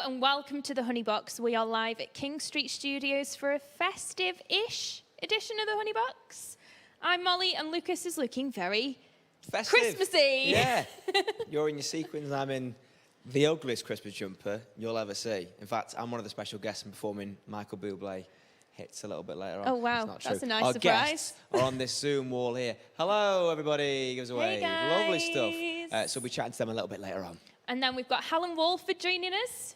and welcome to the Honey Box. We are live at King Street Studios for a festive-ish edition of the Honey Box. I'm Molly, and Lucas is looking very festive. Christmassy. Yeah. You're in your sequins, I'm in the ugliest Christmas jumper you'll ever see. In fact, I'm one of the special guests and performing Michael Bublé hits a little bit later on. Oh, wow. It's not That's true. a nice Our surprise. guests are on this Zoom wall here. Hello, everybody. Give us a wave. Lovely stuff. So we'll be chatting to them a little bit later on. And then we've got Helen Walford joining us.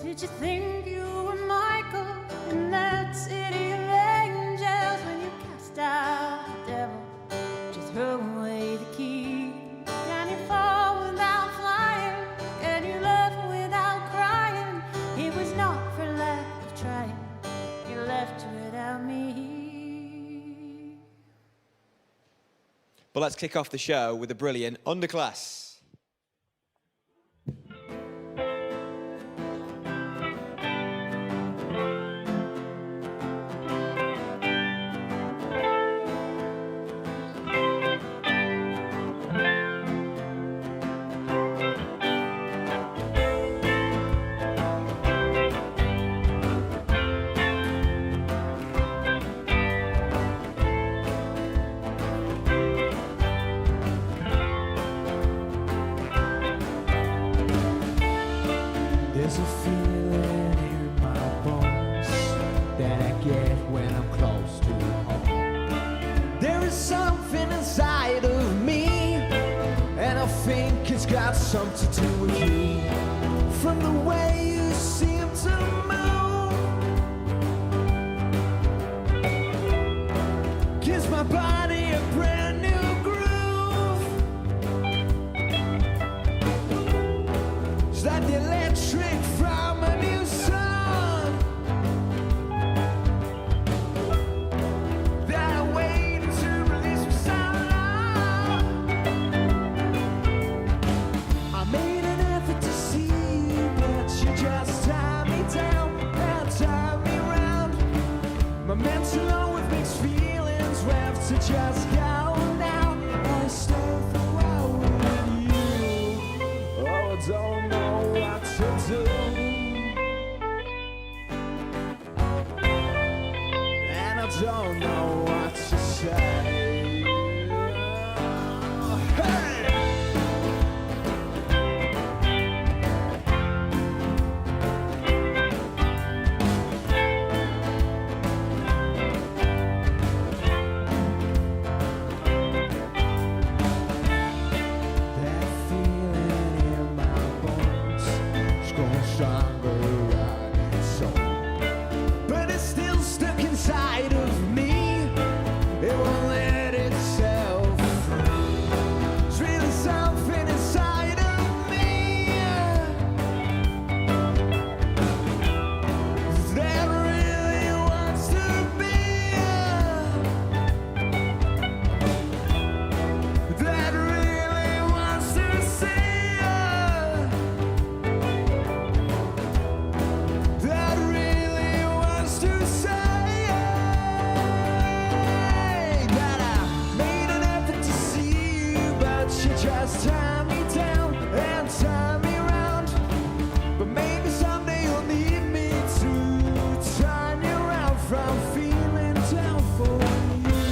Did you think you were Michael in that city of angels when you cast out the devil? Just throw away the key. Can you fall without flying? Can you love without crying? It was not for lack of trying. You left without me. But let's kick off the show with a brilliant Underclass. There's a feeling in my bones that I get when I'm close to home. There is something inside of me, and I think it's got something to do with you. From the way you seem to move, gives my body a brand new groove. It's like the electric from a new sun that I waited to release for so long. I made an effort to see you, but you just tie me down and tie me round. My mental alone with mixed feelings, left to just go now. I stay for a while with you. Oh, I don't know what to do, and I don't know what to say. Hey! That feeling in my bones is growing stronger, right? So, but it's still stuck inside of me. It won't let itself free. There's really something inside of me that really wants to be. That really wants to see that really wants to say that I made an effort to see you, but you just tie me down and tie me round. But maybe someday you'll need me to turn you around from feeling down for you.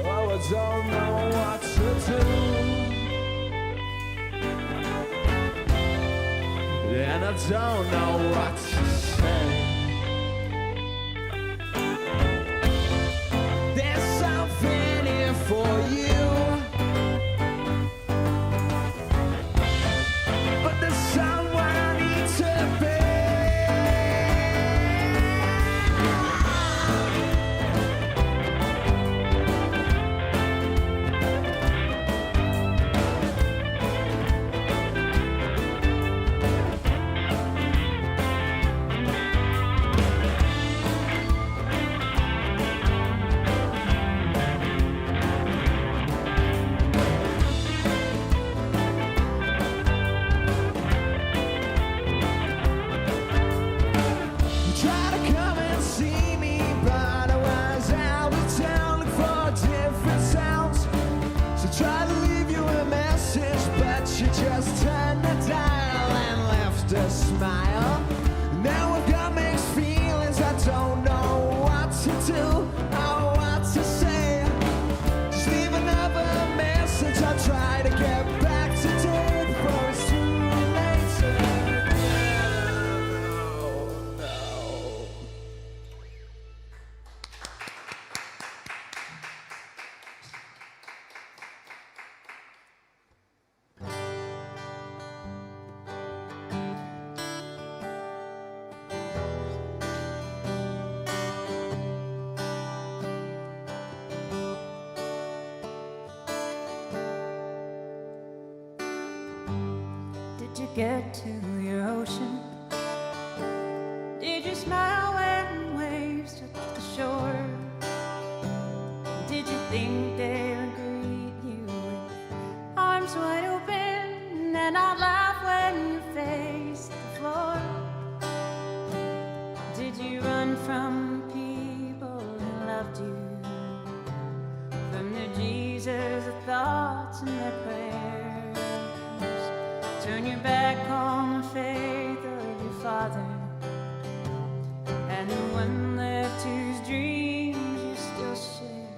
Oh, I don't know what to do, and I don't know what to say. There's something here for you, but there's someone I need to be. get to your ocean? Did you smile when waves took the shore? Did you think they would greet you with arms wide open and not laugh when you faced the floor? Did you run from people who loved you, from their Jesus, their thoughts and their prayers? Turn your back on the faith of your father, and the one left whose dreams you still share.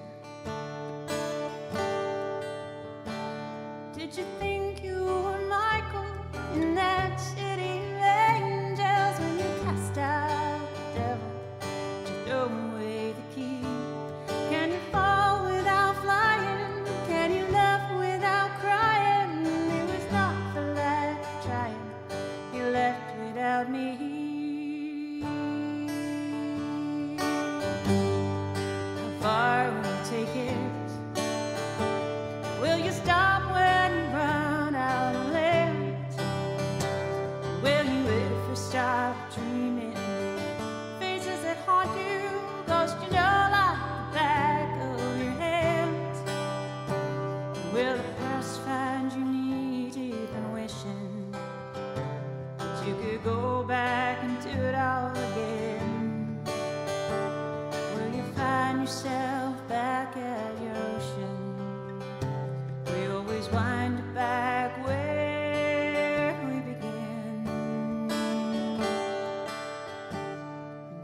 Did you think you were Michael in that city of angels when you cast out the devil to throw away the key? Can you fall without flying? Can you laugh without crying? It was not for lack of trying. You left without me. How far will you take it? Will you stop when you run out of land? Will you ever stop dreaming? Faces that haunt you, ghosts you know like the back of your hand. Will the past find you knee deep and wishing that you could go back and do it all again? Will you find yourself back at your ocean? We always wind it back where we began.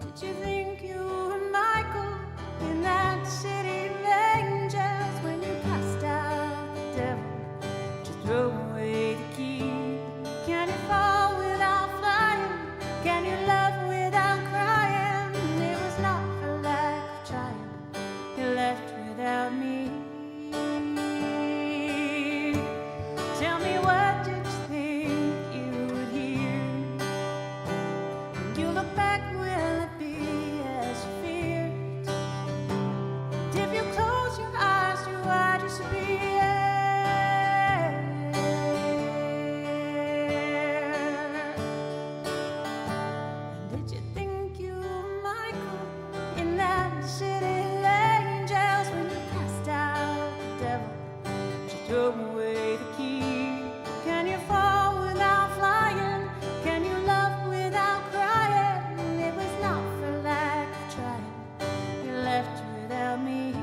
Did you think you were Michael in that city of angels when you cast out the devil to throw away the key? Can you fall without flying? Can you love without crying? It was not for lack of trying. You left without me. Tell me, what did you think you would hear? When you look back, will it be as you feared? If you close your eyes, do I disappear? Did you think you were Michael in that city of angels when you cast out the devil to throw away the key? Can you fall without flying? Can you love without crying? It was not for lack of trying. You left without me.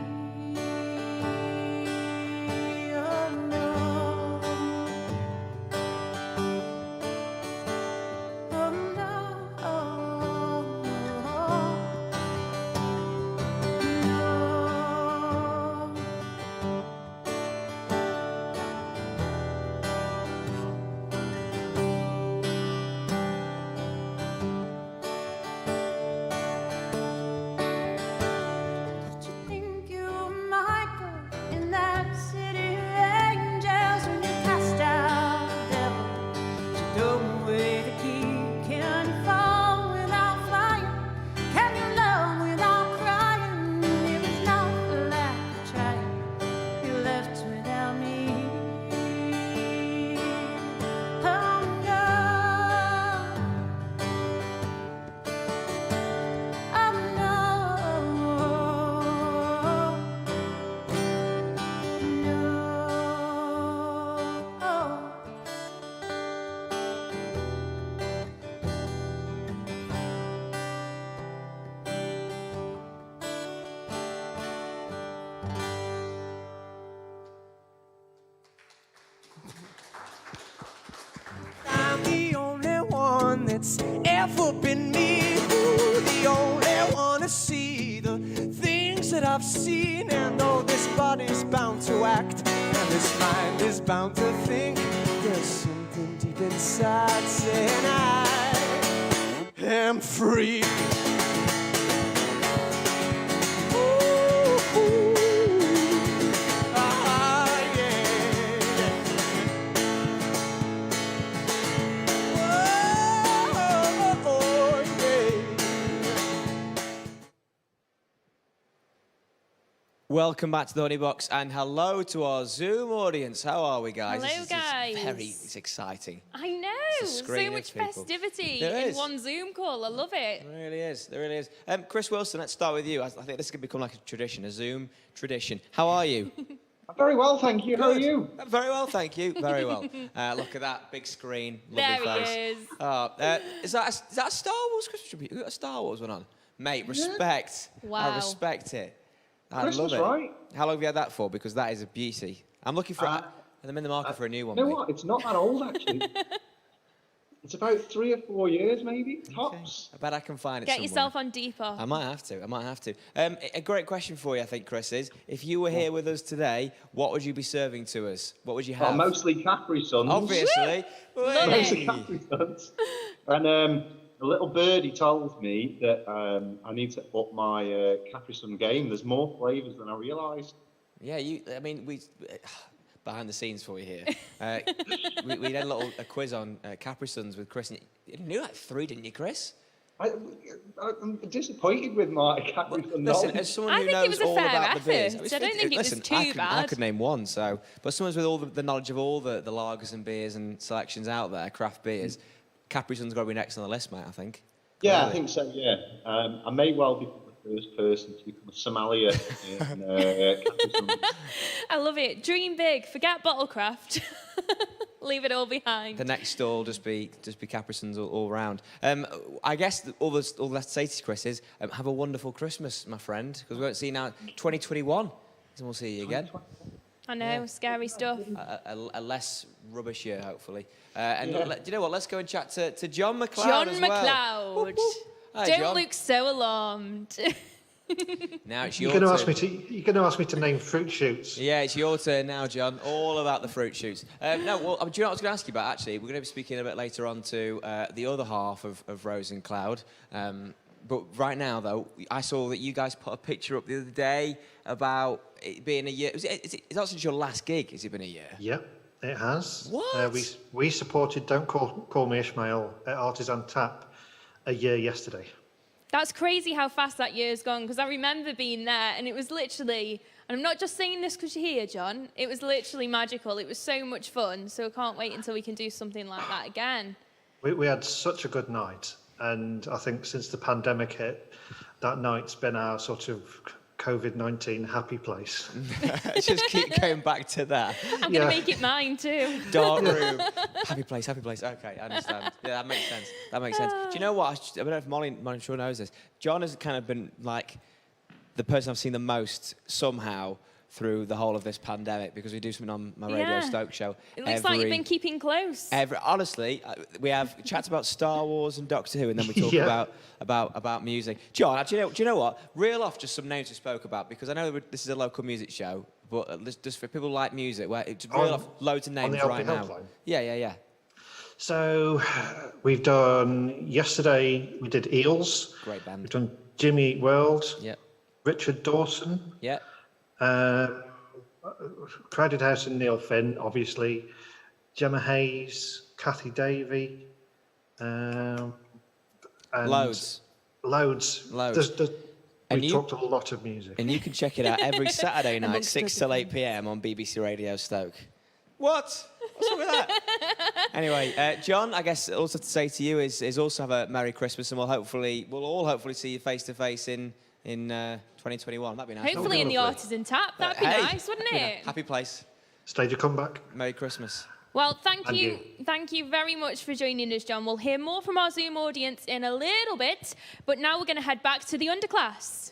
Oh no. Oh no. Oh no. Did you think you were Michael in that city of angels when you cast out the devil to throw away the key? Can you fall without flying? Can you love without crying? It was not for lack of trying. You left without me. Oh no. Oh no. I'm the only one that's ever been me. Ooh, the only one to see the things that I've seen. And though this body's bound to act and this mind is bound to think, there's something deep inside saying I am free. Ooh, ooh. Ah, yeah. Oh, yeah. Welcome back to the Honey Box, and hello to our Zoom audience. How are we, guys? Hello, guys. It's exciting. I know. It's a So screen much of people. festivity There in is. one Zoom call. I love it. There really is. There really is. Chris Wilson, let's start with you. I think this could become like a tradition, a Zoom tradition. How are you? Very well, thank you. How are Good. you? Very well, thank you. Very well. Look at that big screen. Lovely There face. he is. Is that a Star Wars Christmas tribute? You got a Star Wars one on? Mate, respect. Wow. I respect it. I Christmas, love it. right? How long have you had that for? Because that is a beauty. I'm looking for. I'm in the market for a new one. You know mate. what? It's not that old, actually. It's about 3 or 4 years, maybe, tops. I bet I can find it Get somewhere. yourself on Depop. I might have to. A great question for you, I think, Chris, is if you were here with us today, what would you be serving to us? What would you have? Well, mostly Capri Suns. Obviously. Love Mostly it. Capri Suns. And a little birdie told me that I need to up my Capri Sun game. There's more flavours than I realised. Yeah, we behind the scenes for you here. We had a quiz on Capri Suns with Chris. And you knew like 3, didn't you, Chris? I'm disappointed with my Capri Sun Listen, knowledge. as someone I who think it knows was a all fair about the beers, effort. I don't think it was too I bad. could name one. But someone with all the knowledge of all the lagers and beers and selections out there, craft beers, Capri Sun's got to be next on the list, mate. I think. Yeah, Clearly. I think so, yeah. I may well become the first person to become a sommelier in Capri Sun. I love it. Dream big. Forget Bottlecraft. Leave it all behind. The next stall just be Capri Suns all round. I guess all that's to say to Chris is have a wonderful Christmas, my friend, because we won't see you now 2021. And we'll see you again. I know, scary stuff. A less rubbish year, hopefully. Do you know what? Let's go and chat to John McLeod John as well. McLeod. Whoop, whoop. Hi, Don't John. look so alarmed. Now it's You're your going to turn. you're going to ask me to name fruit shoots. Yeah, it's your turn now, John. All about the fruit shoots. Do you know what I was going to ask you about, actually? We're going to be speaking a bit later on to the other half of Rose and Cloud. But right now, though, I saw that you guys put a picture up the other day about it being a year. It's not since your last gig, has it been a year? Yep, it has. What? We supported Don't Call Me Ishmael at Artisan Tap a year yesterday. That's crazy how fast that year's gone, because I remember being there and it was literally, and I'm not just saying this because you're here, John, it was literally magical. It was so much fun, so I can't wait until we can do something like that again. We had such a good night, and I think since the pandemic hit, that night's been our sort of COVID-19 happy place. Just keep going back to that. I'm going to make it mine too. Dark room. Happy place. Okay, I understand. Yeah, that makes sense. Do you know what? I don't know if Molly sure knows this. John has kind of been like the person I've seen the most somehow through the whole of this pandemic, because we do something on my Radio Yeah. Stoke show. It looks like you've been keeping close. Honestly, we have chats about Star Wars and Doctor Who, and then we talk Yeah. about music. John, do you know what? Reel off just some names we spoke about, because I know this is a local music show, but just for people who like music, just reel off loads of names the right LP now. helpline? Yeah. So we've done, yesterday we did Eels. Great band. We've done Jimmy Eat World, Yep. Richard Dawson, Yep. Crowded House and Neil Finn, obviously, Gemma Hayes, Kathy Davey, and Loads. Loads. And We you- talked a lot of music. And you can check it out every Saturday night, Amongst 6 other till 8 p.m. on BBC Radio Stoke. What's wrong with that? Anyway, John, I guess also to say to you is also have a Merry Christmas, and we'll all hopefully see you face to face in 2021. That'd be nice. Hopefully in the lovely. Artisan Tap. That'd be Hey. nice, wouldn't it? Happy place. Stage a comeback. Merry Christmas. Well, thank And you. Thank you very much for joining us, John. We'll hear more from our Zoom audience in a little bit, but now we're going to head back to the Underclass.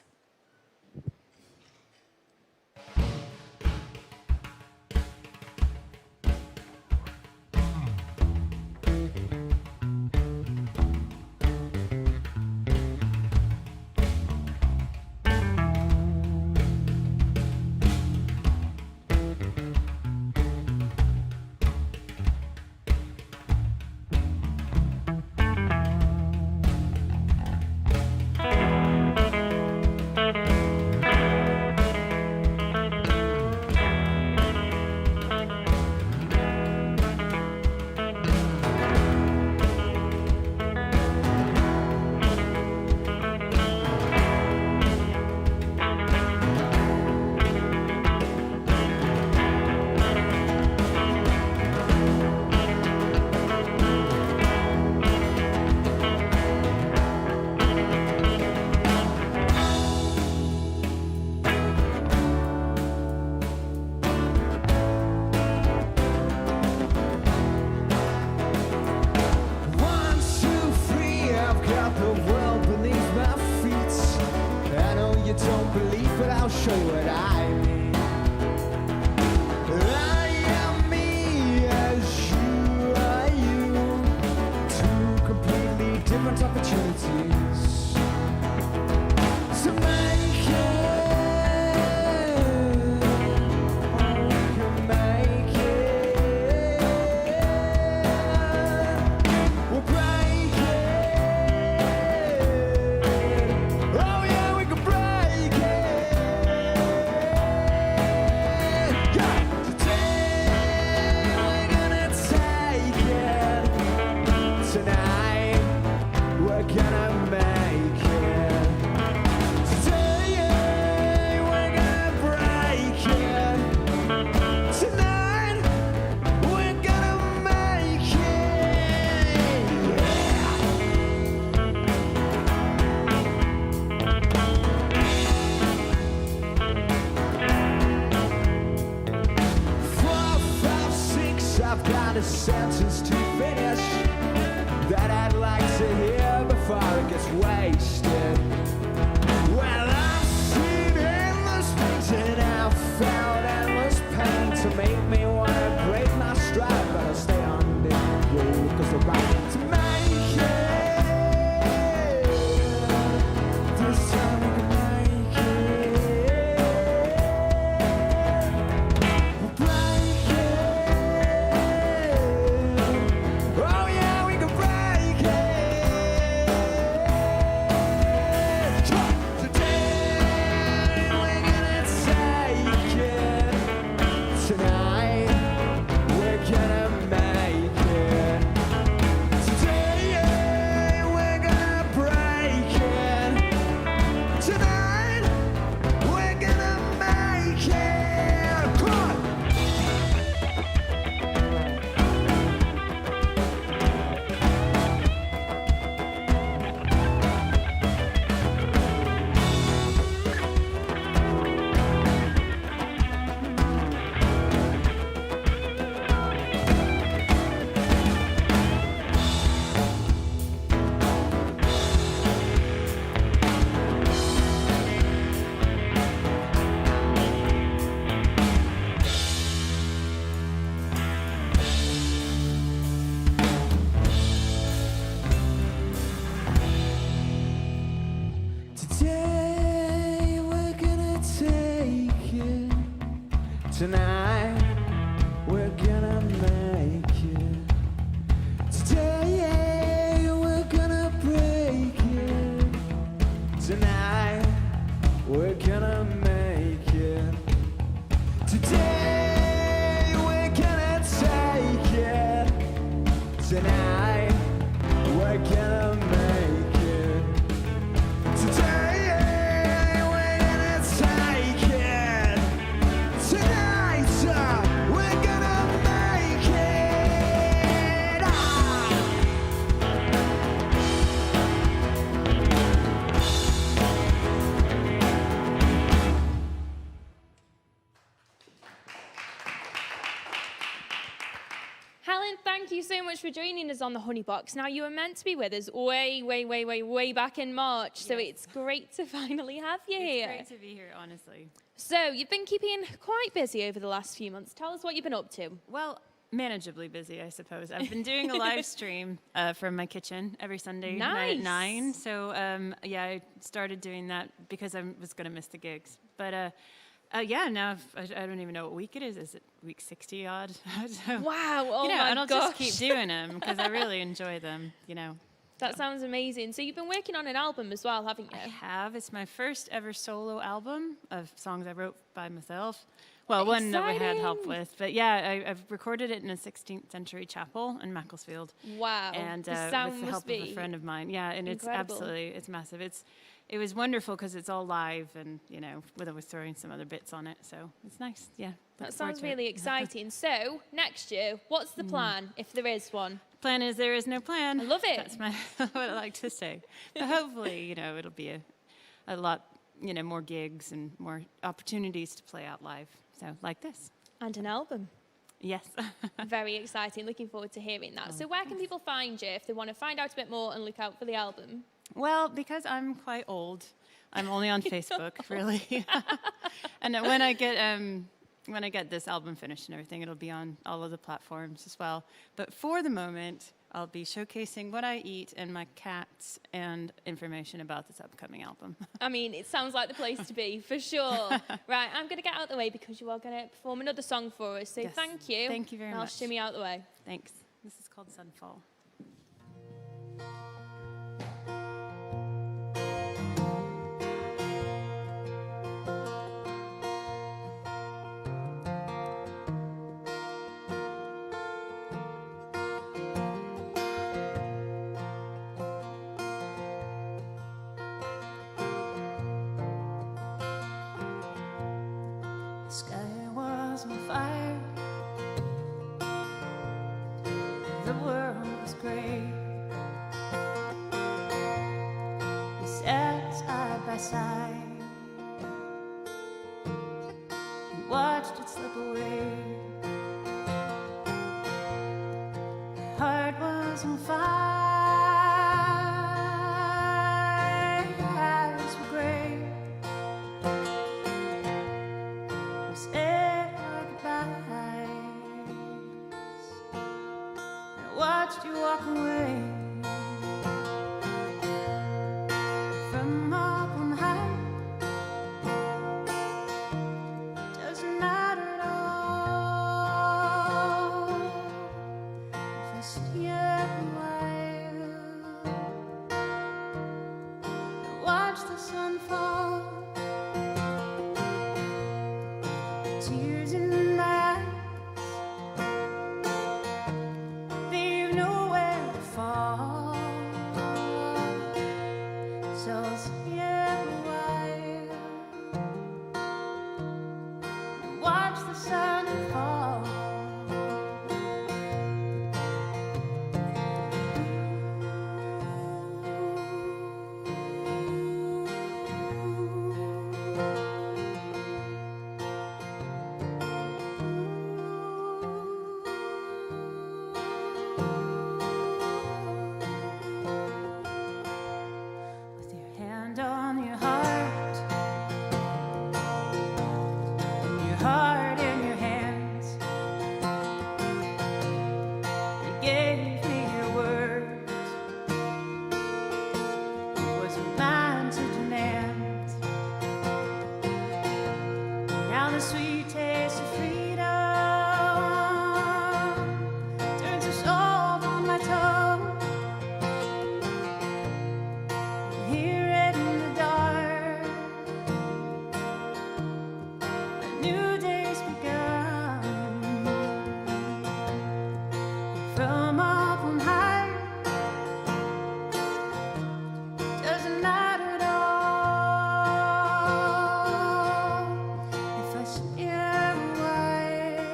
show you what I mean. I am me as you are you. Two completely different opportunities to make it. Oh, we can make it. We'll break it. Oh yeah, we can break it. Yeah. Today we're gonna take it. Tonight we're gonna make it. Today we're gonna break it. Tonight we're gonna make it. Yeah. 4, 5, 6, I've got a sentence to finish that I'd like to hear before it gets wasted. Well, I've seen endless things and I've found endless pain to make me want to break my stride, but I'll stay on the road because the right to make it. This time we can make it. We'll break it. Oh yeah, we can break it. Today we're gonna take it. Tonight we're gonna make it. Today we're gonna break it. Tonight we're gonna make it. Come on. Today we're gonna take it. Tonight we're gonna make it. Today we're gonna break it. Tonight we're gonna make it. Today we're gonna take it. Tonight we're gonna make it. Today we're gonna take it. Tonight we're gonna make it. Helen, thank you so much for joining us on the Honey Box. Now, you were meant to be with us way back in March, so it's great to finally have you here. It's great to be here, honestly. So, you've been keeping quite busy over the last few months. Tell us what you've been up to. Well, manageably busy, I suppose. I've been doing a live stream from my kitchen every Sunday night at 9. So, yeah, I started doing that because I was going to miss the gigs. But, yeah, now I don't even know what week it is. Is it week 60 odd? So, Wow, oh you know, my and I'll gosh. just keep doing them because I really enjoy them, you know. That sounds amazing. So you've been working on an album as well, haven't you? I have. It's my first ever solo album of songs I wrote by myself. Well, one that we had help Exciting. with. But yeah, I've recorded it in a 16th century chapel in Macclesfield. Wow. And the sound with the must help of be a friend of mine. Yeah, and incredible. it's massive. It was wonderful because it's all live and, you know, with throwing some other bits on it. So it's nice. Yeah. That looking forward sounds to it. really exciting. So, next year, what's the plan, if there is one? Plan is there is no plan. I love it. That's what I like to say. But hopefully, you know, it'll be a lot, you know, more gigs and more opportunities to play out live. So like this. And an album. Yes. Very exciting. Looking forward to hearing that. So where can people find you if they want to find out a bit more and look out for the album? Well, because I'm quite old, I'm only on Facebook, really. And when I get this album finished and everything, it'll be on all of the platforms as well. But for the moment, I'll be showcasing what I eat and my cats and information about this upcoming album. I mean, it sounds like the place to be, for sure. Right, I'm going to get out of the way because you are going to perform another song for us. So Yes. thank you. Thank you very I'll much. shimmy out the way. Thanks. This is called Sunfall. The sky was on fire. The world was gray. We sat side by side and watched it slip away. My heart was on fire. Eyes were gray. We said our goodbyes. I watched you walk away from up on high. Doesn't matter at all if I see a while. I watch the sun fall. Tears in my eyes, leave nowhere to fall. So I'll stay a while and watch the sun fall. With your hand on your heart and your heart in your hands, you gave me your words. It wasn't mine to demand. Now the sweet taste of freedom turns to salt on my tongue. Hear it in the dark. A new day's begun. From up on high, doesn't matter at all if I stay a while.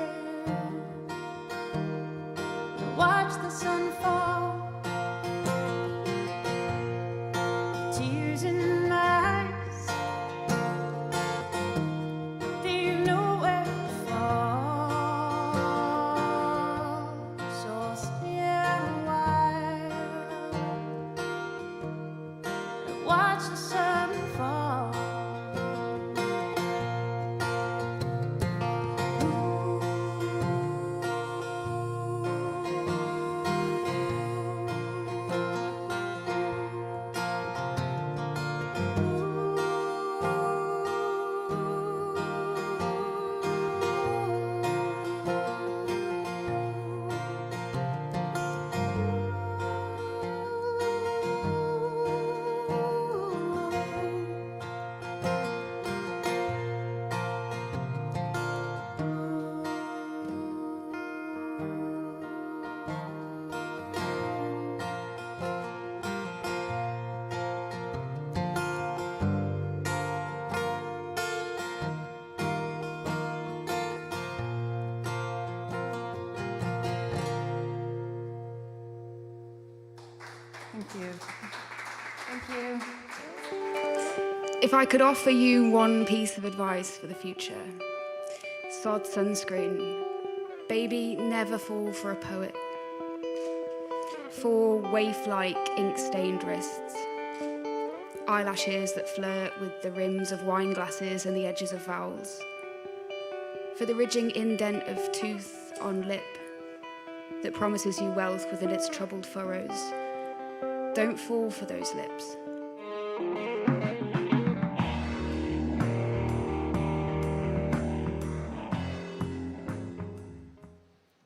Watch the sun fall. Tears in my eyes, leave nowhere to fall. So I'll stay a while and watch the sun fall. Thank you. Thank you. If I could offer you one piece of advice for the future, sod sunscreen. Baby, never fall for a poet. For waif-like ink-stained wrists. eyelashes that flirt with the rims of wine glasses and the edges of vowels. For the ridging indent of tooth on lip that promises you wealth within its troubled furrows. Don't fall for those lips.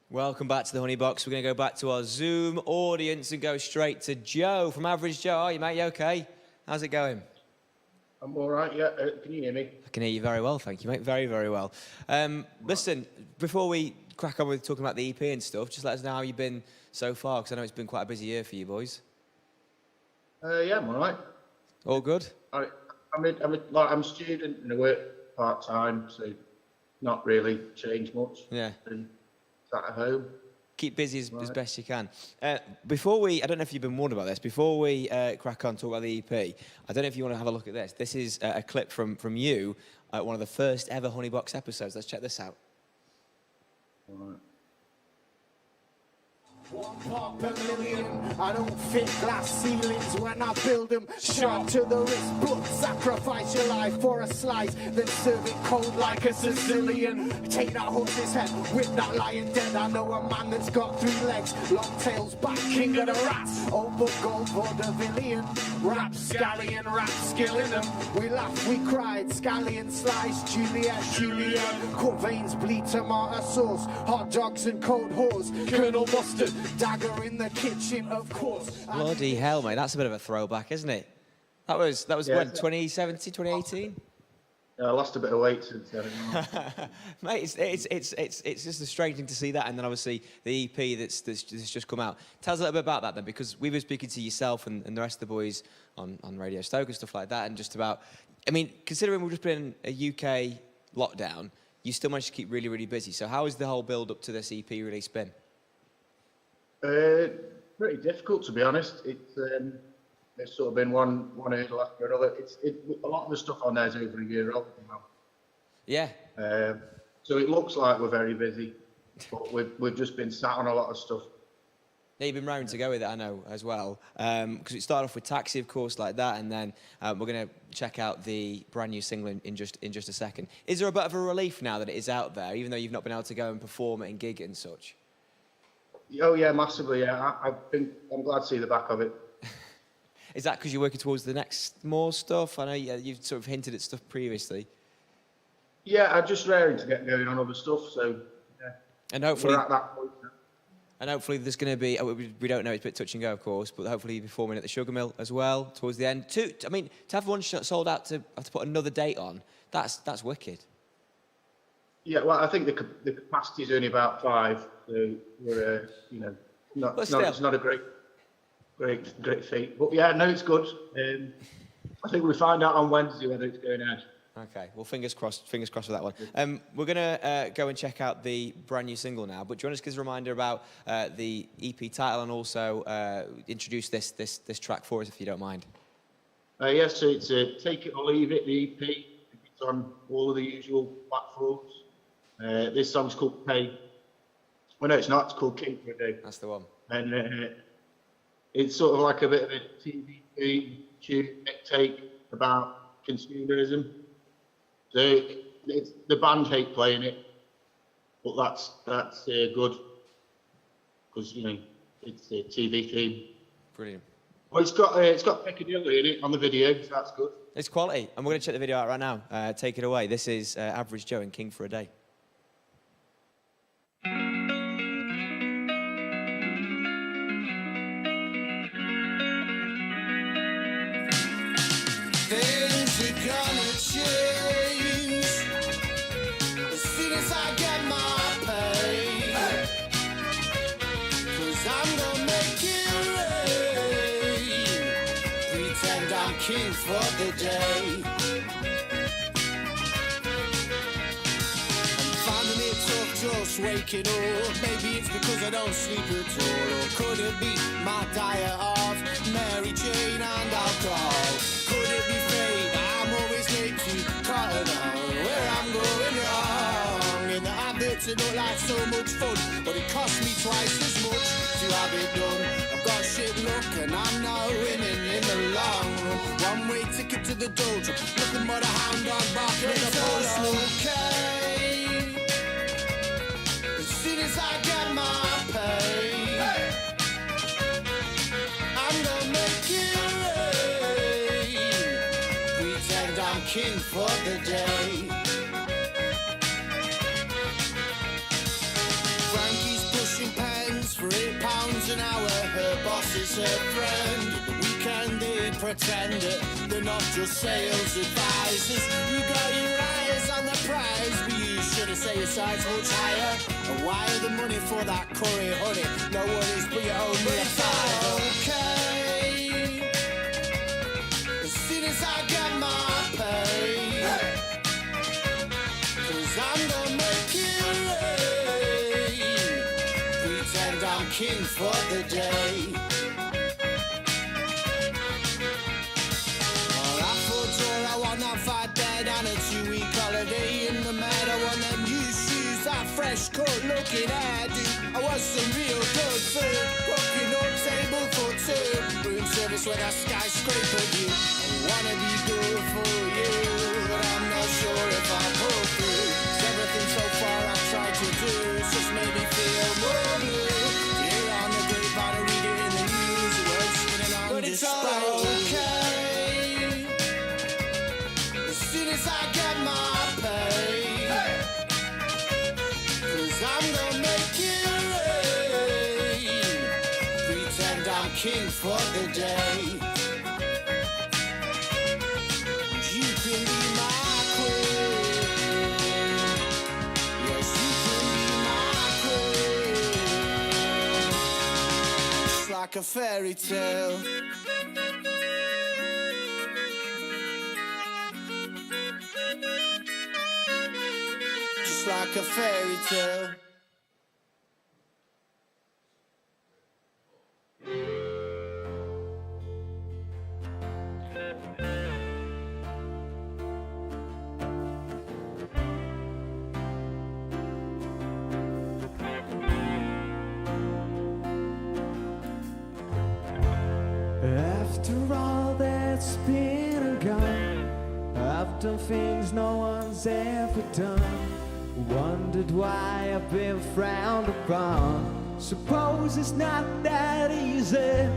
Welcome back to the Honey Box. We're going to go back to our Zoom audience and go straight to Joe from Average Joe. Are you, mate? You okay? How's it going? I'm all right, yeah. Can you hear me? I can hear you very well, thank you, mate. Very, very well. Listen, before we crack on with talking about the EP and stuff, just let us know how you've been so far, because I know it's been quite a busy year for you boys. Yeah, I'm all right. All good? I'm a student and I work part-time, so not really changed much. Yeah. And sat at home. Keep busy as best you can. Before we, I don't know if you've been warned about this, before we crack on, talk about the EP, I don't know if you want to have a look at this. This is a clip from you at one of the first ever Honey Box episodes. Let's check this out. All right. 1 part per million. I don't fit glass ceilings when I build them. Sharp to the wrist, but sacrifice your life for a slice, then serve it cold like a Sicilian. Take that horse's head, whip that lion dead. I know a man that's got 3 legs, long tails back, king of the rats. Oh, but gold for the villain. Rap scallion, rap skill in them. We laughed, we cried, scallion slice, Juliet, cut veins, bleed tomato sauce, hot dogs and cold whores, Colonel Mustard. Dagger in the kitchen, of course. Bloody hell, mate. That's a bit of a throwback, isn't it? That was Yeah, when, 2017, 2018? Yeah, I lost a bit of weight since then. Mate, it's just a strange thing to see that, and then obviously the EP that's just come out. Tell us a little bit about that then, because we were speaking to yourself and the rest of the boys on Radio Stoke and stuff like that, and just about, I mean, considering we've just been in a UK lockdown, you still managed to keep really, really busy. So how has the whole build up to this EP release been? Pretty difficult, to be honest. It's sort of been one hurdle after another. A lot of the stuff on there is over a year old now. Yeah. So it looks like we're very busy, but we've just been sat on a lot of stuff. Yeah, you've been raring to go with it, I know, as well. Because it started off with Taxi, of course, like that, and then we're going to check out the brand new single in just a second. Is there a bit of a relief now that it is out there, even though you've not been able to go and perform it and gig it and such? Oh yeah, massively. Yeah, I'm glad to see the back of it. Is that because you're working towards the next more stuff? I know you've sort of hinted at stuff previously. Yeah, I'm just raring to get going on other stuff. So yeah, and hopefully we're at that point now. And hopefully there's going to be, we don't know, it's a bit touch and go, of course, but hopefully you're performing at the Sugar Mill as well towards the end. I mean, to have one sold out to have to put another date on, that's wicked. Yeah, well, I think the capacity is only about 5, so we're, it's not a great feat. But yeah, no, it's good. I think we'll find out on Wednesday whether it's going ahead. Okay, well, fingers crossed for that one. We're going to go and check out the brand new single now, but do you want to just give us a reminder about the EP title and also introduce this track for us, if you don't mind? Yes, so it's Take It or Leave It, the EP. It's on all of the usual platforms. This song's called Pay. Well, no, it's not. It's called King for a Day. That's the one. And it's sort of like a bit of a TV tune take about consumerism. So the band hate playing it, but that's good because it's a TV theme. Brilliant. Well, it's got Piccadilly in it on the video, so that's good. It's quality, and we're going to check the video out right now. Take it away. This is Average Joe and King for a Day. Things are gonna change as soon as I get my pay. 'Cause I'm gonna make it rain. Pretend I'm king for the day. I'm finding it tough just waking up. Maybe it's because I don't sleep at all. Or could it be my diet of Mary Jane and alcohol? Could it be fate? I'm always late to cotton on where I'm going wrong. In the habits it look like so much fun, but it cost me twice as much to have it done. I've got shit luck and I'm not winning in the long run. One way to to the dojo. Nothing but a hound dog barking in a polo. Okay. As soon as I get my pay, I'm gonna make it rain. Pretend I'm king for the day. Frankie's pushing pens for £8 an hour. Her boss is her friend. At the weekend they pretend that they're not just sales advisors. You got your eyes on the prize, but you should have set your sights much higher. And wire the money for that curry, honey. No worries, but you owe me a five. Okay. As soon as I get my pay, 'cause I'm gonna make it rain. Pretend I'm king for the day. Well, I thought I want that fat bed and a 2-week holiday in the med. I want them new shoes, that fresh cut looking hairdo. I want some real good food, cooking up table for two, room service with a skyscraper view. I wanna be good for you, but I'm not sure if I'll pull through. 'Cause everything so far I've tried to do has just made me feel more blue. Here on the grapevine, I read it in the news, the world's spinning on but it's all okay. As soon as I get my pay, 'cause I'm gonna make it rain. Pretend I'm king for the day. You can be my queen. Yes, you can be my queen. It's like a fairy tale. Just like a fairy tale. After all that's been and gone, I've done things no one's ever done. Wondered why I've been frowned upon. Suppose it's not that easy.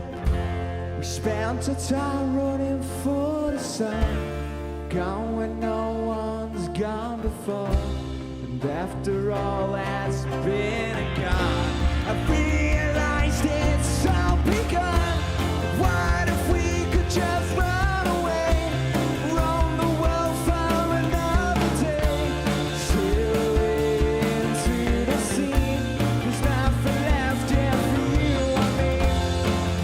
We spent our time running for the sun, gone when no one's gone before. And after all that's been and gone, I realized it's all begun. What if we could just run away, roam the world for another day, sail into the sea? There's nothing left here for you and me.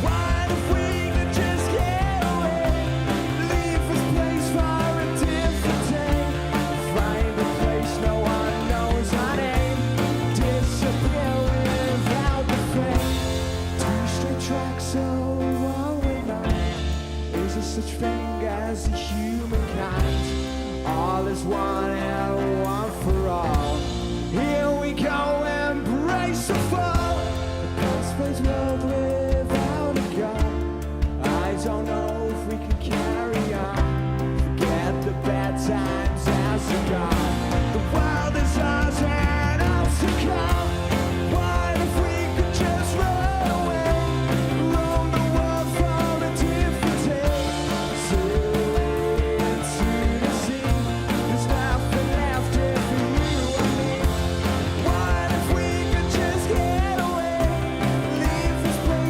What if we could just get away, leave this place for a different day, find a place no one knows our name, disappear without the flame? 2 straight tracks of such thing as humankind. All is one and one for all. Here we go, embrace the fall. A prosperous world without a God. I don't know if we can carry on. Forget the bad times as they're gone. The world is ours and ours to come. What if we could just run away, roam the world for a different day? What if we could just get away, leave this place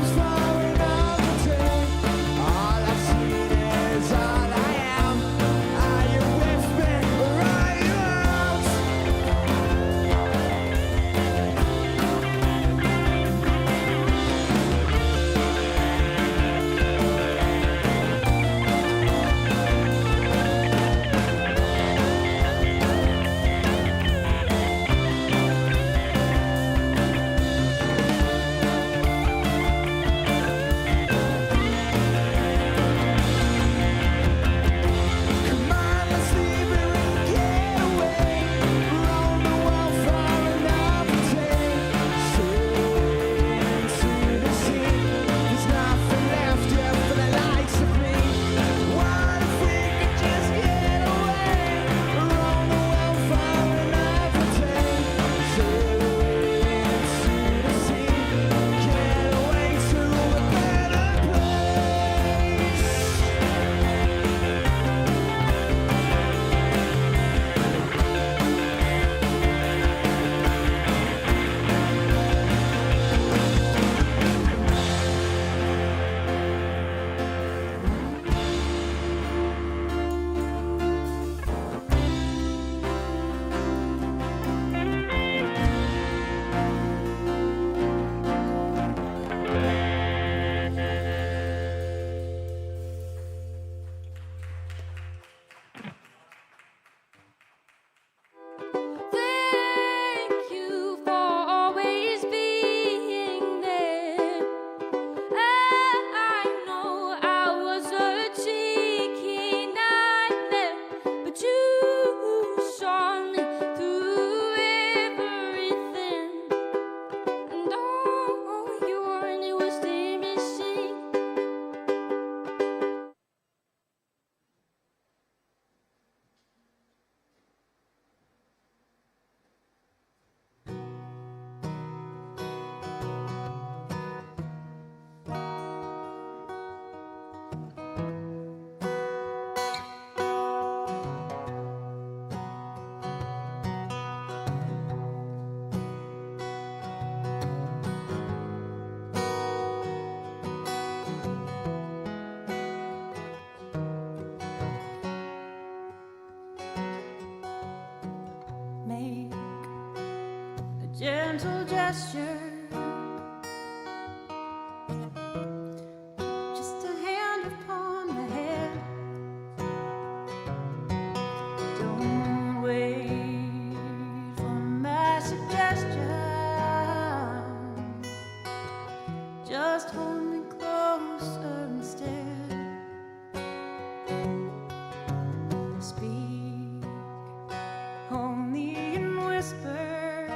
gentle gesture, just a hand upon the head. Don't wait for my suggestion, just hold me closer instead. Speak only in whispers,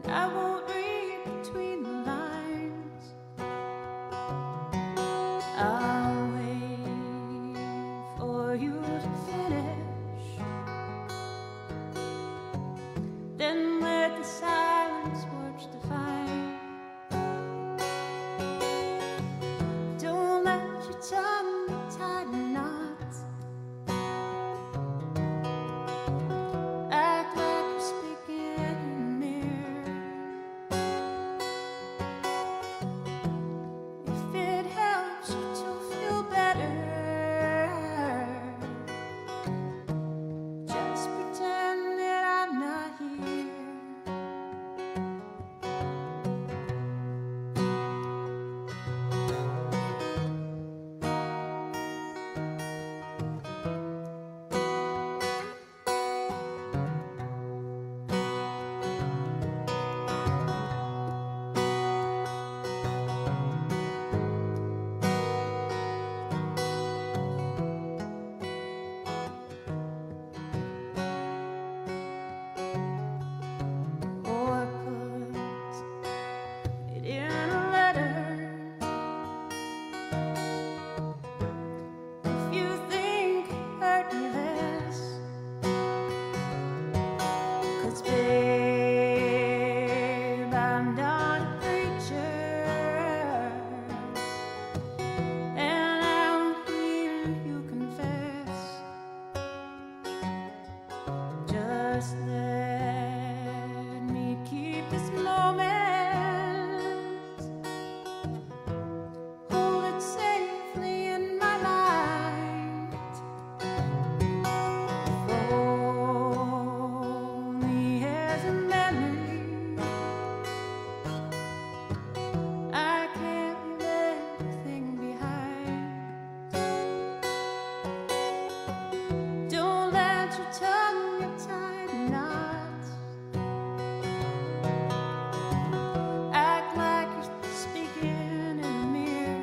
and I won't read between the lines. I'll wait for you to finish, then let the silence words define. Don't let your tongue tie a knot. Act like you're speaking in a mirror. If it helps you to feel better, just pretend that I'm not here. Or put it in a letter. If you think it hurt me less, 'cause babe, I'm not a preacher, and I won't hear you confess. Just let me keep this moment, hold it safely in my mind. If only as a memory, I can't leave everything behind. Don't let your tongue get tied in knots. Act like you're speaking in a mirror.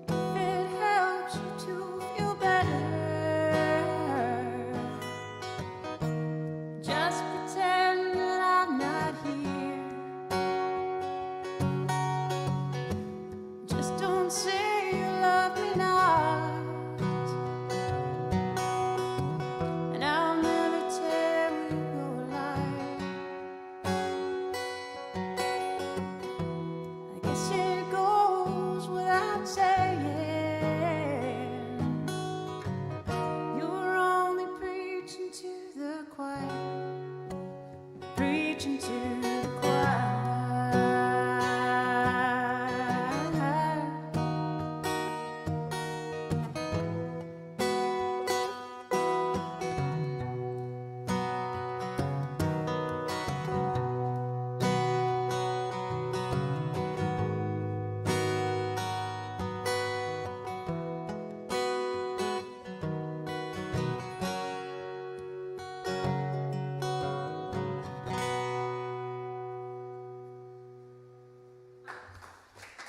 If it helps you to feel better, just pretend that I'm not here. Just don't say you love me not, and I'll never tell you you're a liar. I guess it goes without saying, you're only preaching to the choir, preaching to the choir.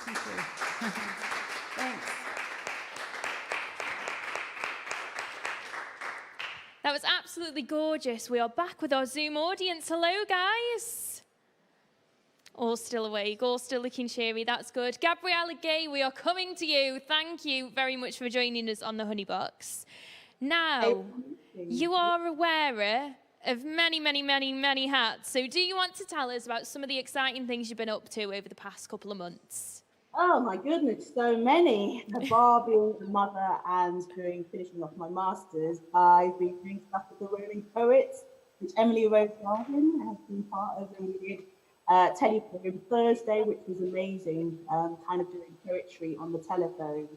Thank you. Thanks. That was absolutely gorgeous. We are back with our Zoom audience. Hello, guys. All still awake, all still looking cheery. That's good. Gabriella Gay, we are coming to you. Thank you very much for joining us on the Honey Box. Now, you are a wearer of many, many, many, many hats. So do you want to tell us about some of the exciting things you've been up to over the past couple of months? Oh my goodness, so many. The bar being a mother and finishing off my masters, I've been doing stuff with the Rolling Poets, which Emily Rose Garden has been part of, and we did telephone Thursday, which was amazing, kind of doing poetry on the telephone.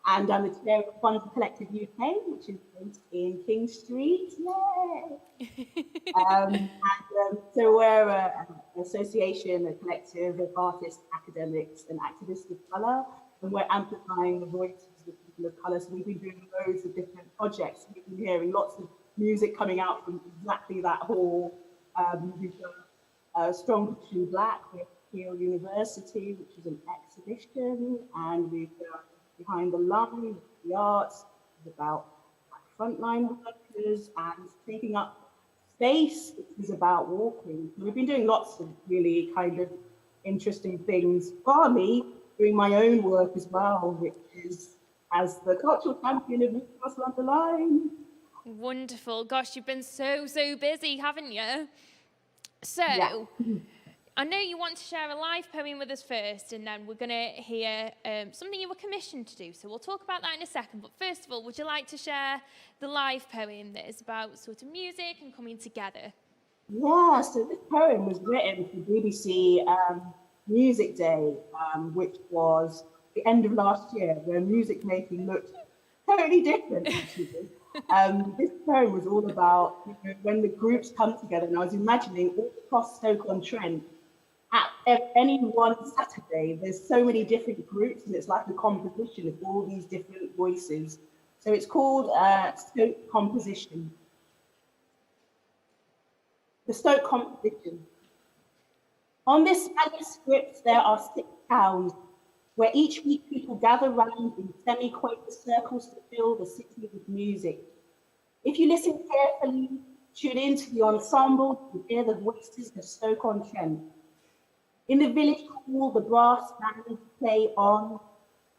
And I'm the chair of Fund Collective UK, which is based in King Street. Yay! So we're an association, a collective of artists, academics, and activists of colour, and we're amplifying the voices of people of colour. So we've been doing loads of different projects. We've been hearing lots of music coming out from exactly that hall. We've done Strong True Black with Peel University, which is an exhibition, and we've done Behind the Line, the arts, about frontline workers and taking up space, which is about walking. We've been doing lots of really kind of interesting things. For me, doing my own work as well, which is as the cultural champion of Newcastle on the Line. Wonderful. Gosh, you've been so busy, haven't you? So, yeah. I know you want to share a live poem with us first, and then we're going to hear something you were commissioned to do. So we'll talk about that in a second. But first of all, would you like to share the live poem that is about sort of music and coming together? Yeah, so this poem was written for BBC Music Day, which was the end of last year, where music making looked totally different, actually. This poem was all about when the groups come together, and I was imagining all across Stoke-on-Trent, at any one Saturday, there's so many different groups, and it's like a composition of all these different voices. So it's called Stoke Composition. The Stoke Composition. On this manuscript, there are 6 towns, where each week people gather round in semi-quaker circles to fill the city with music. If you listen carefully, tune into the ensemble, you hear the voices of Stoke-on-Trent. In the village hall, the brass bands play on.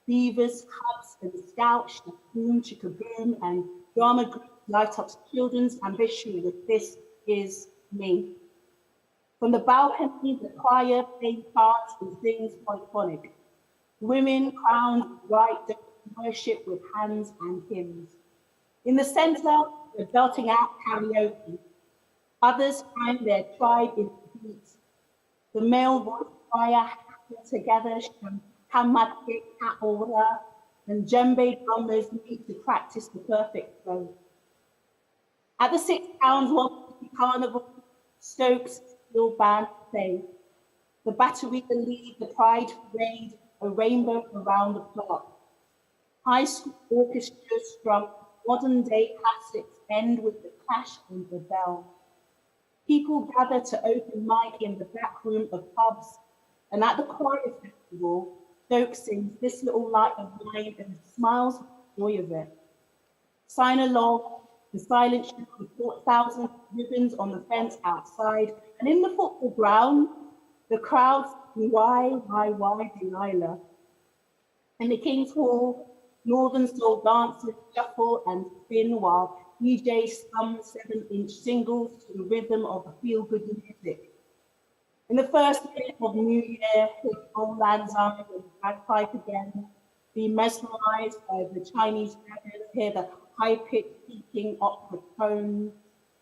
Beavers, cubs, and scouts, boom, chicka-boom, and drama groups light up children's ambition with This Is Me. From the balcony, the choir plays parts and sings polyphonic. Women crowned right worship with hands and hymns. In the centre, they're belting out karaoke. Others find their tribe in the beats. The male voice choir together, Hamad Ora, and djembe drummers meet to practice the perfect flow. At the 6 towns, one carnival, Stokes Steel Band play. The battery lead, the pride parade, a rainbow around the park. High school orchestras strum modern day classics end with the clash and the bell. People gather to open mic in the back room of pubs, and at the choir festival, Stokes sings This Little Light of Mine and smiles with the joy of it. Sign along, the silent show with 4,000 ribbons on the fence outside, and in the football ground, the crowds sing why, Delilah. In the King's Hall, Northern Soul dancers shuffle and spin while DJs strum 7-inch singles to the rhythm of feel-good music. In the first minute of New Year, hit Old Zone and bagpipe again, be mesmerized by the Chinese dragons, hear the high-pitched peaking opera tone,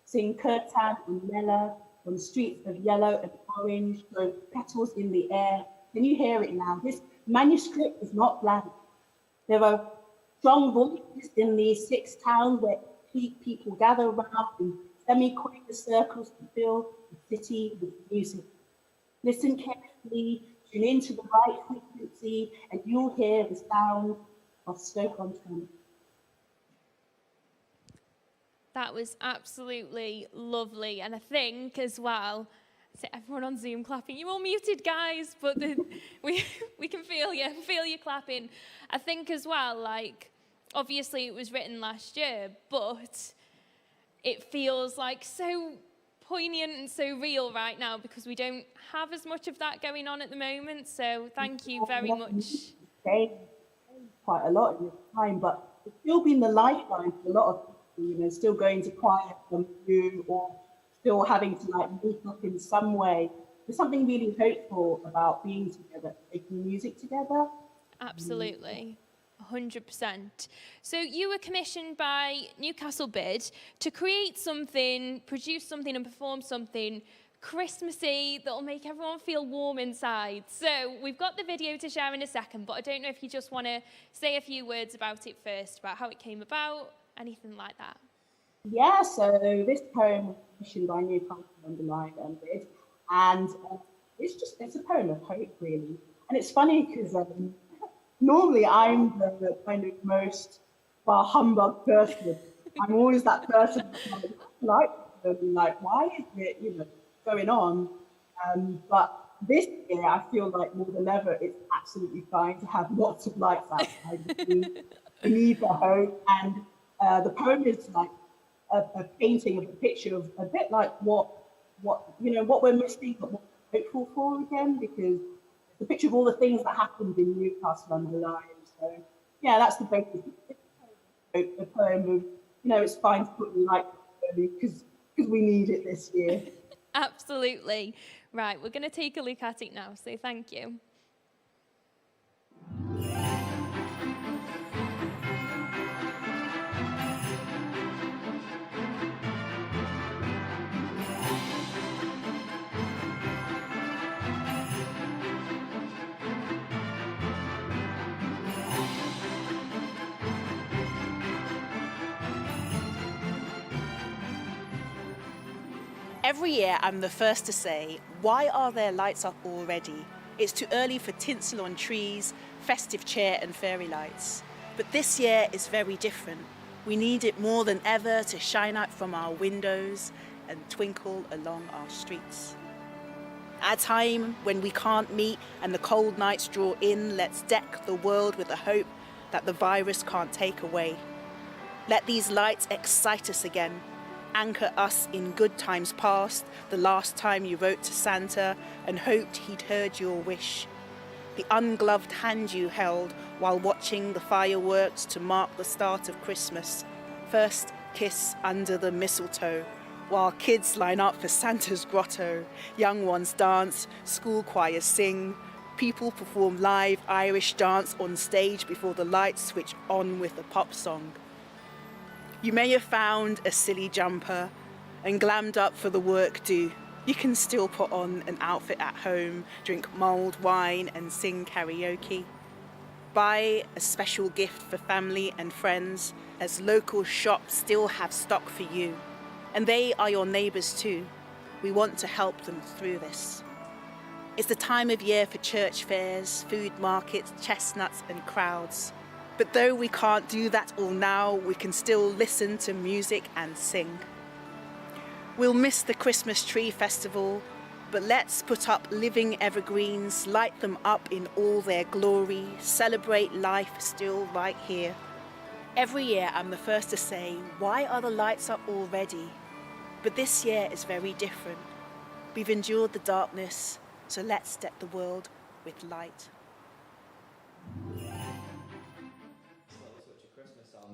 sing Kirtan and Mela on streets of yellow and orange, throw petals in the air. Can you hear it now? This manuscript is not blank. There are strong voices in these 6 towns where people gather around in semi-quaker circles to fill the city with music. Listen carefully, tune into the right frequency, and you'll hear the sound of Stoke-on-Trent. That was absolutely lovely, and I think as well, so everyone on Zoom clapping. You're all muted, guys, but we can feel you clapping. I think as well, like, obviously it was written last year, but it feels like so poignant and so real right now because we don't have as much of that going on at the moment. So thank you very much. Quite a lot in this time, but it's still been the lifeline for a lot of people, still going to choir from Zoom or still having to meet up in some way. There's something really hopeful about being together, making music together. Absolutely. 100%. So you were commissioned by Newcastle Bid to create something, produce something and perform something Christmassy that'll make everyone feel warm inside. So we've got the video to share in a second, but I don't know if you just want to say a few words about it first, about how it came about, anything like that. Yeah, so this poem was commissioned by Newcastle Underline and Bid, and it's a poem of hope, really. And it's funny because normally I'm the kind of most humbug person. I'm always that person like why is it going on? But this year I feel like more than ever it's absolutely fine to have lots of lights outside. We need the hope, and the poem is like a painting of a picture of a bit like what we're missing, but what we're hopeful for again, because it's a picture of all the things that happened in Newcastle underlined. So yeah, that's the basis. A poem of, it's fine to put light early because we need it this year. Absolutely. Right, we're going to take a look at it now, so thank you. Every year I'm the first to say, why are there lights up already? It's too early for tinsel on trees, festive cheer and fairy lights. But this year is very different. We need it more than ever to shine out from our windows and twinkle along our streets. At a time when we can't meet and the cold nights draw in, let's deck the world with the hope that the virus can't take away. Let these lights excite us again. Anchor us in good times past, the last time you wrote to Santa and hoped he'd heard your wish. The ungloved hand you held while watching the fireworks to mark the start of Christmas. First kiss under the mistletoe, while kids line up for Santa's grotto. Young ones dance, school choirs sing, people perform live Irish dance on stage before the lights switch on with a pop song. You may have found a silly jumper and glammed up for the work do. You can still put on an outfit at home, drink mulled wine and sing karaoke. Buy a special gift for family and friends, as local shops still have stock for you. And they are your neighbours too. We want to help them through this. It's the time of year for church fairs, food markets, chestnuts and crowds. But though we can't do that all now, we can still listen to music and sing. We'll miss the Christmas tree festival, but let's put up living evergreens, light them up in all their glory, celebrate life still right here. Every year I'm the first to say, why are the lights up already? But this year is very different. We've endured the darkness, so let's deck the world with light.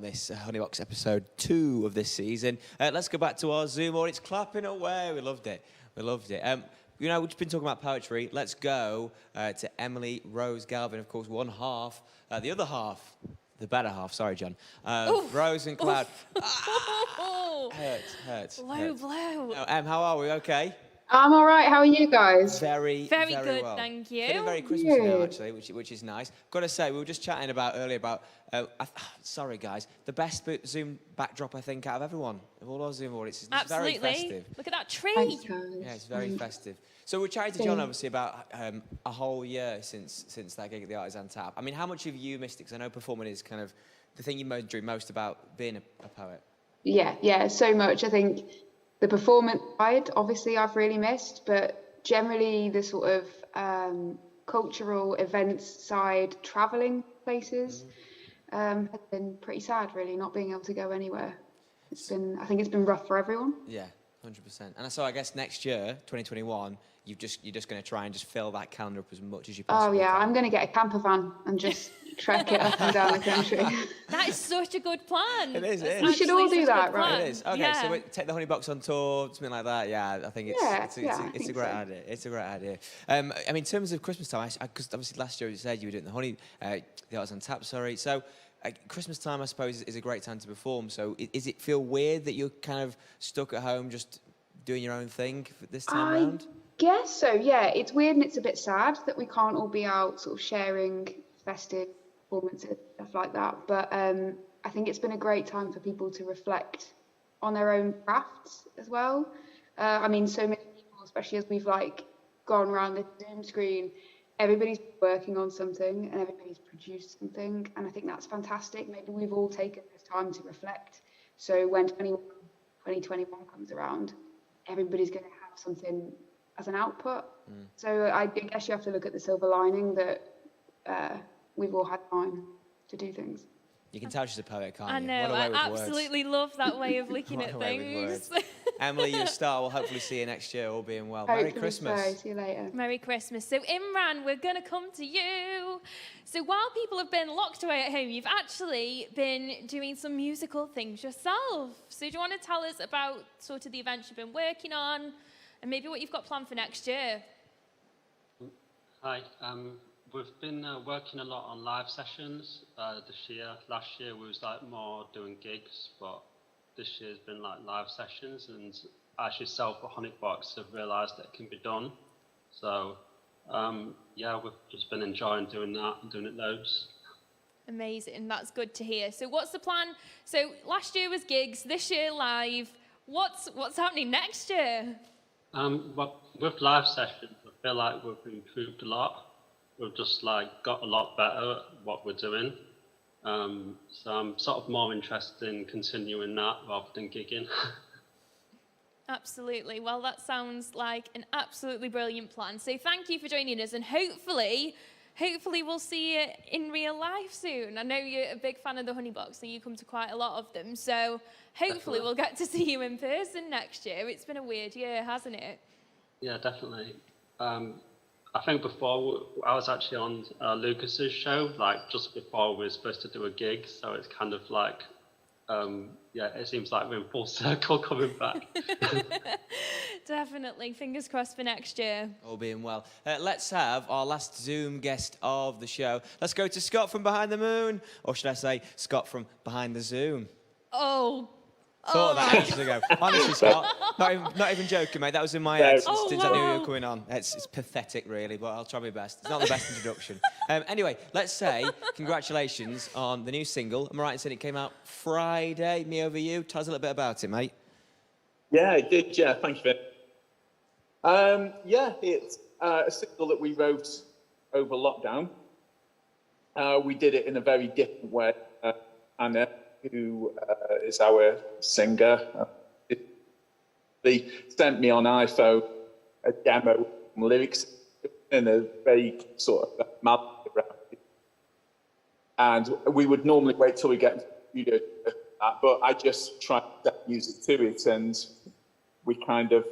This Honeybox episode 2 of this season. Let's go back to our Zoom audience. Clapping away. We loved it. We've just been talking about poetry. Let's go to Emily Rose Galvin, of course, one half. The other half, the better half, sorry, John. Rose and Cloud. Hurts. Blow. Oh, how are we? Okay? I'm all right. How are you guys? Very good, well. thank you. Feeling very Christmassy now, actually, which is nice. Got to say, we were just chatting earlier about. Sorry, guys. The best Zoom backdrop, I think, out of everyone, of all our Zoom audiences. It's Absolutely. very festive. Look at that tree. Thanks, guys. Yeah, it's very festive. So we're chatting to John, obviously, about a whole year since that gig at the Artisan Tap. I mean, how much have you missed it? Because I know performing is kind of the thing you dream most about being a poet. Yeah, so much. I think the performance side, obviously, I've really missed, but generally the sort of cultural events side, travelling places, has been pretty sad, really, not being able to go anywhere. I think it's been rough for everyone. Yeah, 100%. And so I guess next year, 2021, you're just going to try and just fill that calendar up as much as you possibly can. I'm going to get a camper van and just trek it up and down the country. That is such a good plan. It is. We should all do that, right? It is. Okay, so we take the Honeybox on tour, something like that. Yeah, I think it's a great idea. It's a great idea. I mean, in terms of Christmas time, because obviously last year you said you were doing the Artisan Tap, sorry. So Christmas time, I suppose, is a great time to perform. So does it feel weird that you're kind of stuck at home just doing your own thing this time round? Guess so, yeah. It's weird and it's a bit sad that we can't all be out sort of sharing festive performances, stuff like that. But I think it's been a great time for people to reflect on their own crafts as well. I mean, so many people, especially as we've like gone around the Zoom screen, everybody's working on something and everybody's produced something. And I think that's fantastic. Maybe we've all taken this time to reflect. So when 2021 comes around, everybody's going to have something as an output. So I guess you have to look at the silver lining that we've all had time to do things. You can tell she's a poet, can't you? I know, I absolutely love that way of looking at things. Emily, you're a star. We'll hopefully see you next year, all being well. Hopefully Merry Christmas. So. See you later. Merry Christmas. So Imran, we're going to come to you. So while people have been locked away at home, you've actually been doing some musical things yourself. So do you want to tell us about sort of the events you've been working on and maybe what you've got planned for next year? Hi. We've been working a lot on live sessions this year. Last year we was like more doing gigs, but this year's been like live sessions, and as yourself at Honeybox have realised that it can be done. So yeah, we've just been enjoying doing that and doing it loads. Amazing, that's good to hear. So what's the plan? So last year was gigs, this year live. What's happening next year? Well, with live sessions, I feel like we've improved a lot. We've just like got a lot better at what we're doing. So I'm sort of more interested in continuing that rather than gigging. Absolutely. Well, that sounds like an absolutely brilliant plan. So thank you for joining us, and hopefully we'll see you in real life soon. I know you're a big fan of the Honeybox and you come to quite a lot of them. So hopefully we'll get to see you in person next year. It's been a weird year, hasn't it? Yeah, definitely. I think before I was actually on Lucas's show, like just before we were supposed to do a gig. So it's kind of like, yeah, it seems like we're in full circle coming back. Definitely. Fingers crossed for next year. All being well. Let's have our last Zoom guest of the show. Let's go to Scott from Behind the Moon. Or should I say Scott from Behind the Zoom? Thought that ages ago. Honestly, Scott, not even joking, mate. That was in my head since I knew you were coming on. It's pathetic, really, but I'll try my best. It's not the best introduction. Anyway, let's say congratulations on the new single. Am I right in saying it came out Friday, Me Over You? Tell us a little bit about it, mate. Yeah, it did, yeah. Thank you for it. Yeah, it's a single that we wrote over lockdown. We did it in a very different way. Anna, who is our singer, they sent me on iPhone a demo of lyrics in a very sort of melody around it. And we would normally wait till we get into the studio to do that, but I just tried to set music to it, and we kind of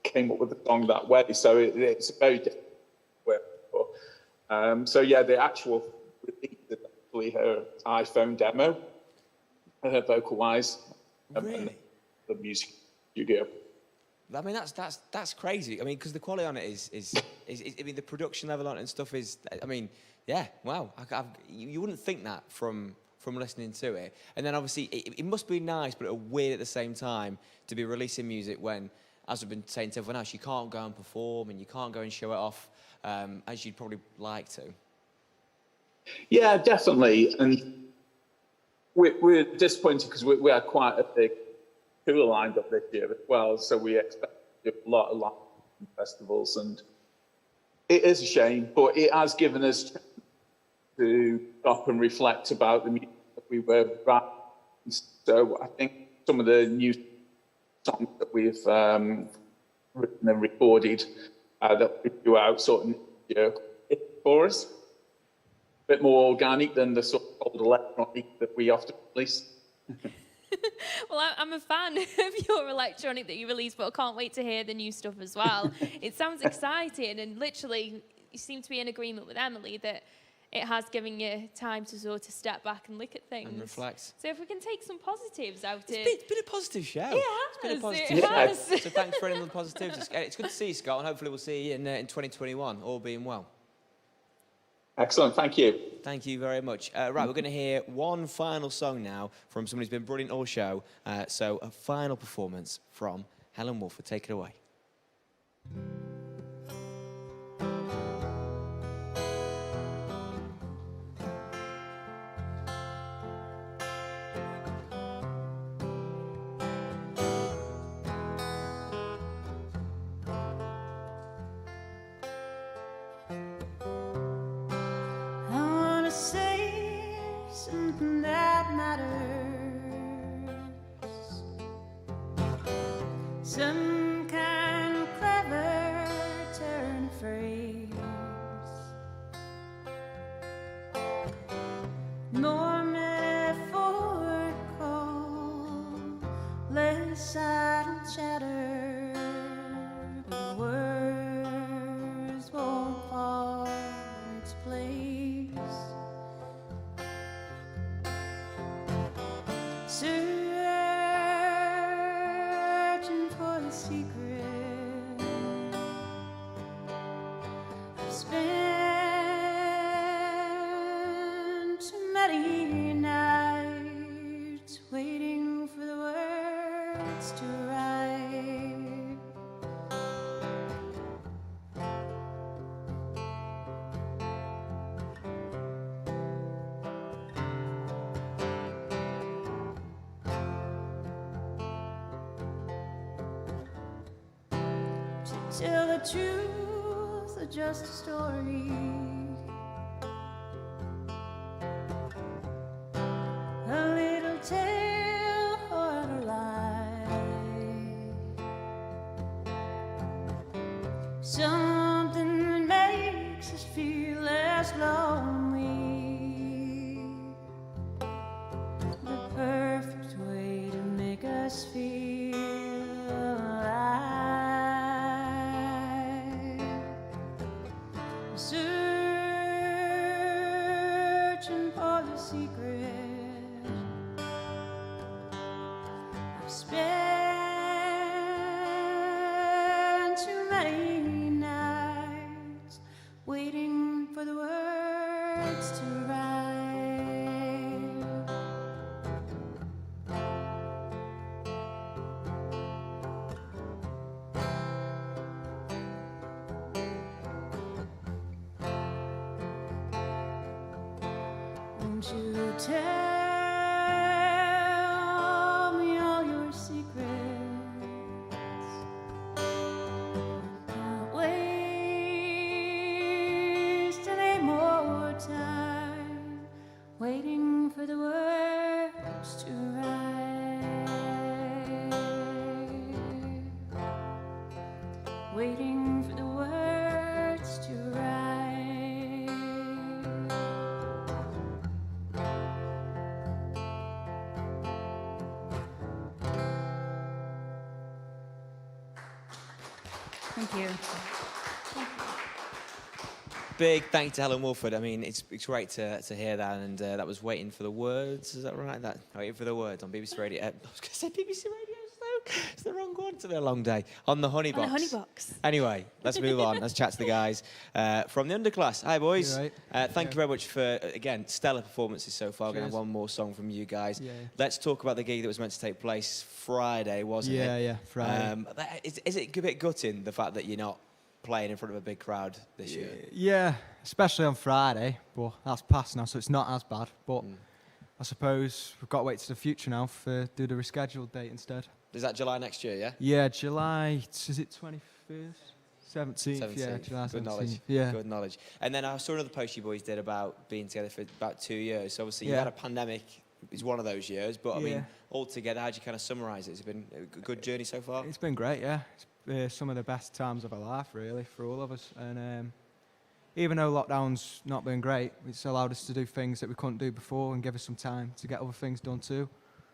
came up with the song that way. So it's a very different way. So yeah, the actual release is actually her iPhone demo. Vocal-wise, Really? The music studio. I mean, that's crazy. I mean, because the quality on it is I mean, the production level on it and stuff is. I mean, yeah, wow. You wouldn't think that from listening to it. And then obviously it must be nice, but weird at the same time to be releasing music when, as we've been saying to everyone else, you can't go and perform and you can't go and show it off as you'd probably like to. Yeah, definitely. And we're disappointed because we had quite a big tour lined up this year as well, so we expect to do a lot of live festivals, and it is a shame, but it has given us to stop and reflect about the music that we were writing. So I think some of the new songs that we've written and recorded that we do out sort of for us. A bit more organic than the sort of old electronic that we often release. Well, I'm a fan of your electronic that you release, but I can't wait to hear the new stuff as well. It sounds exciting, and literally you seem to be in agreement with Emily that it has given you time to sort of step back and look at things. And reflect. So if we can take some positives out of it. It's been a positive show. Yeah, it's been a positive show. So thanks for any of the positives. It's good to see you, Scott, and hopefully we'll see you in 2021, all being well. Excellent, thank you. Thank you very much. Right, we're going to hear one final song now from somebody who's been brilliant all show. So a final performance from Helen Walford, take it away. I wanna say something that matters, some kind of clever turn of phrase, more metaphorical, less idle chatter, but words won't fall into place. Searching for the secret, I've spent too many nights waiting for the words to write. To tell the truth or just a story, a little tale or a lie, something that makes us feel less lonely, the perfect way to make us feel alive. Searching for the secret, I've spent too many nights waiting for the words to write. Won't you tell me all your secrets? Can't waste any more time waiting for the words to write. Waiting for the words to write. Thank you. Big thank you to Helen Wolford. I mean, it's great to hear that, and that was Waiting for the Words, is that right? That Waiting for the Words on BBC Radio. I was going to say BBC Radio, so it's the wrong one. It's been a long day. On the Honey Box. On the Honey Box. Anyway, let's move on. Let's chat to the guys from the Underclass. Hi, boys. You Thank you very much for, again, stellar performances so far. We're going to have one more song from you guys. Let's talk about the gig that was meant to take place Friday, wasn't it? Yeah, Friday. Is it a bit gutting, the fact that you're not playing in front of a big crowd this year? Yeah, especially on Friday, but that's past now, so it's not as bad. But I suppose we've got to wait to the future now for do the rescheduled date instead. Is that July next year, yeah? Yeah, July, is it 21st? 17th, yeah, July 17th. Good knowledge. Yeah. Good knowledge. And then I saw another post you boys did about being together for about 2 years. So obviously you had a pandemic. It's one of those years, but I mean, altogether, how do you kind of summarise it? Has it been a good journey so far? It's been great, yeah. It's some of the best times of our life, really, for all of us. And even though lockdown's not been great, it's allowed us to do things that we couldn't do before and give us some time to get other things done too.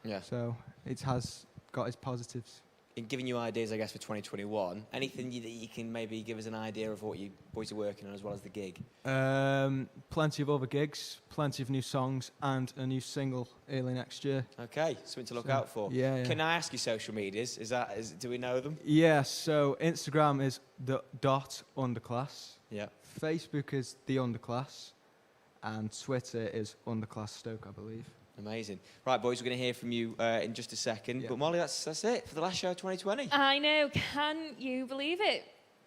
Yeah. So it has got its positives. In giving you ideas, I guess, for 2021, anything that you can maybe give us an idea of what you boys are working on as well as the gig? Plenty of other gigs, plenty of new songs, and a new single early next year. Okay, something to look out for. Yeah. Can I ask you social medias? Do we know them? Yeah, so Instagram is _underclass. Yeah. Facebook is the Underclass, and Twitter is Underclass Stoke, I believe. Amazing. Right, boys, we're going to hear from you in just a second. But Molly, that's it for the last show of 2020. I know. Can you believe it?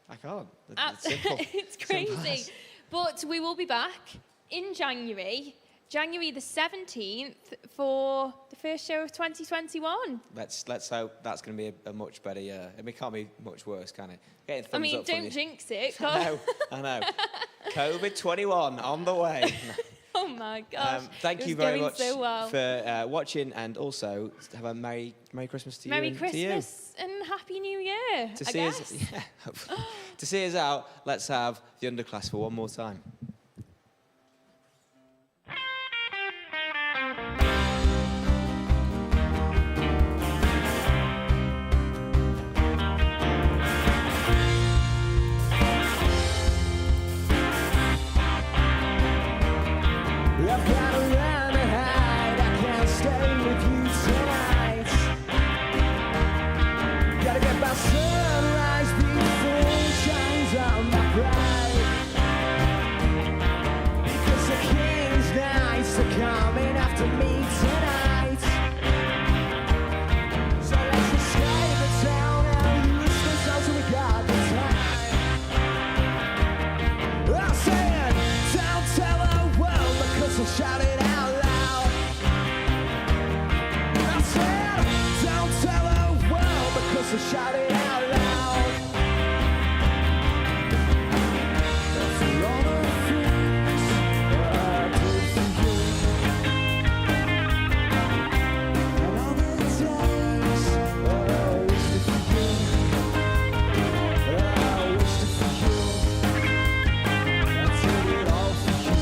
I can't. It's simple. It's Simple crazy. as. But we will be back in January the 17th, for the first show of 2021. Let's hope that's going to be a much better year. I mean, it can't be much worse, can it? Getting thumbs I mean, up from don't you. jinx it. I know. COVID-21 on the way. Oh my gosh. Thank you very much so well. for watching, and also have a Merry Christmas to you. Merry and Christmas and Happy New Year. To I see guess. us, yeah, hopefully. To see us out, let's have the Underclass for one more time. I've got to run and hide, I can't stay with you tonight. Gotta get by sunrise before it shines on my pride. Because the king's knights are coming after me tonight. So let's escape the town and use this until we got the time. I said, don't tell the world because I'll shout it out loud. I said, don't tell the world because I'll shout it out loud. For all the things I did for you, and all the days I wasted for you, I wasted for you, I did it all for you.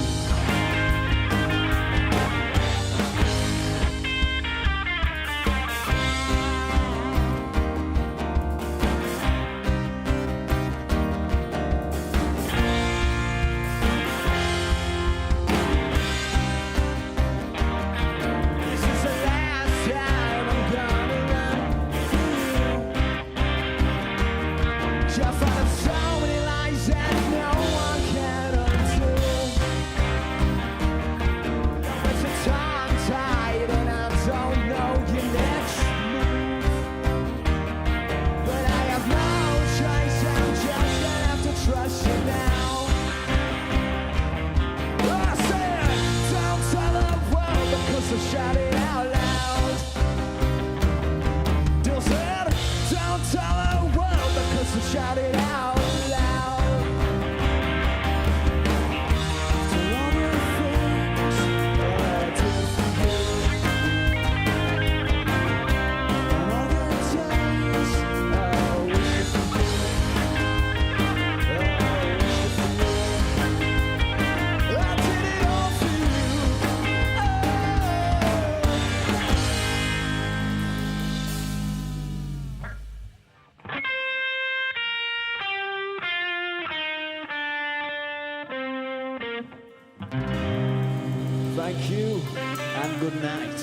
This is the last time I'm gonna run for you. Just found so many lies that no one can undo. But you're tongue-tied and I don't know your next move. But I have no choice, I'm just gonna have to trust you now. I said, don't tell the world because I shout it out loud. Still said, don't tell the world because I shout it out loud. After all the things I did for you, and all the days I wasted for you, I wasted for you. I did it all for you. Thank you and good night.